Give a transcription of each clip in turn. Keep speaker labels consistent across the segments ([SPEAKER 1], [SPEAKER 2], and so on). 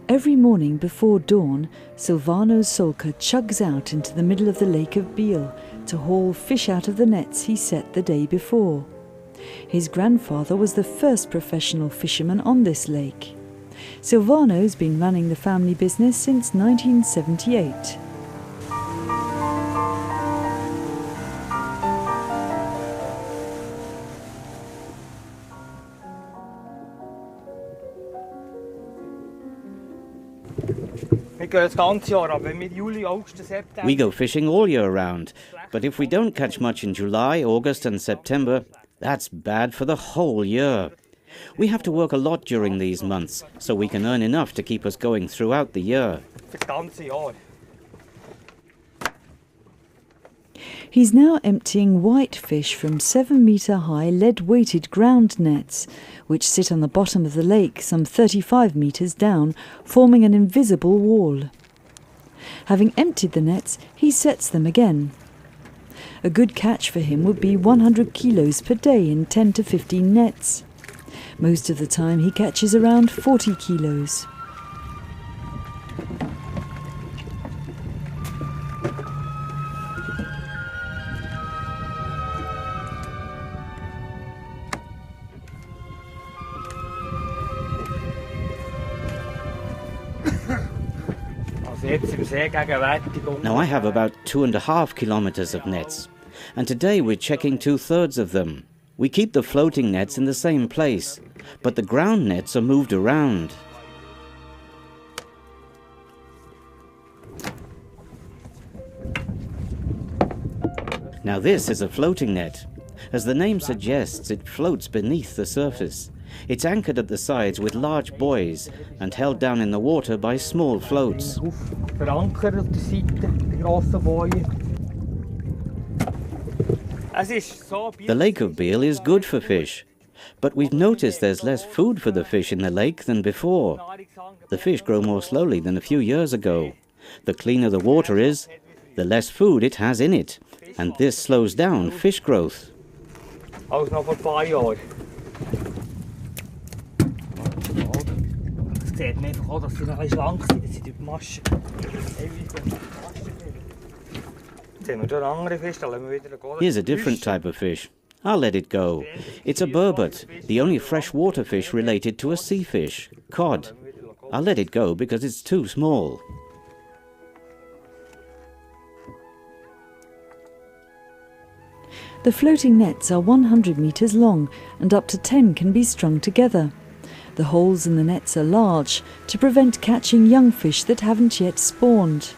[SPEAKER 1] Every morning before dawn, Silvano Solca chugs out into the middle of the lake of Biel to haul fish out of the nets he set the day before. His grandfather was the first professional fisherman on this lake. Silvano's been running the family business since 1978.
[SPEAKER 2] We go fishing all year round, but if we don't catch much in July, August and September, that's bad for the whole year. We have to work a lot during these months, so we can earn enough to keep us going throughout the year.
[SPEAKER 1] He's now emptying white fish from 7-metre-high lead-weighted ground nets, which sit on the bottom of the lake some 35 metres down, forming an invisible wall. Having emptied the nets, he sets them again. A good catch for him would be 100 kilos per day in 10 to 15 nets. Most of the time he catches around 40 kilos.
[SPEAKER 2] Now I have about 2.5 kilometers of nets, and today we're checking 2/3 of them. We keep the floating nets in the same place, but the ground nets are moved around. Now this is a floating net. As the name suggests, it floats beneath the surface. It's anchored at the sides with large buoys and held down in the water by small floats. The lake of Biel is good for fish, but we've noticed there's less food for the fish in the lake than before. The fish grow more slowly than a few years ago. The cleaner the water is, the less food it has in it, and this slows down fish growth. Here's a different type of fish. I'll let it go. It's a burbot, the only freshwater fish related to a sea fish, cod. I'll let it go because it's too small.
[SPEAKER 1] The floating nets are 100 metres long and up to 10 can be strung together. The holes in the nets are large to prevent catching young fish that haven't yet spawned.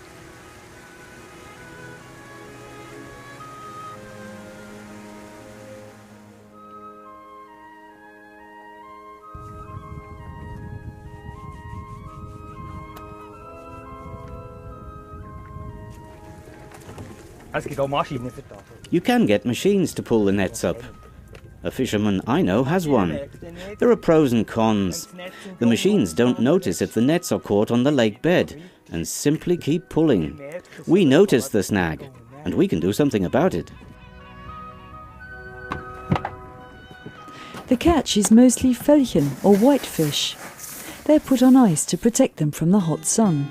[SPEAKER 2] You can get machines to pull the nets up. A fisherman I know has one. There are pros and cons. The machines don't notice if the nets are caught on the lake bed and simply keep pulling. We notice the snag, and we can do something about it.
[SPEAKER 1] The catch is mostly Felchen or whitefish. They're put on ice to protect them from the hot sun.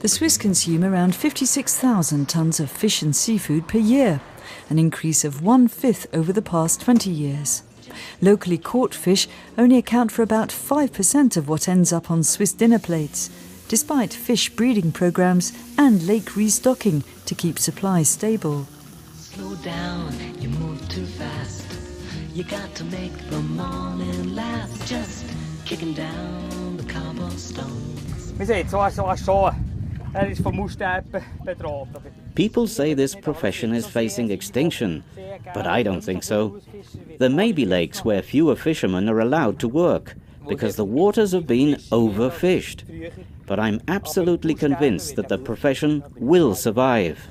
[SPEAKER 1] The Swiss consume around 56,000 tonnes of fish and seafood per year, an increase of 1/5 over the past 20 years. Locally caught fish only account for about 5% of what ends up on Swiss dinner plates, despite fish breeding programs and lake restocking to keep supplies stable.
[SPEAKER 3] Slow down, you move too fast. You got to make the morning last, just kicking down the cobblestones.
[SPEAKER 2] People say this profession is facing extinction, but I don't think so. There may be lakes where fewer fishermen are allowed to work because the waters have been overfished. But I'm absolutely convinced that the profession will survive.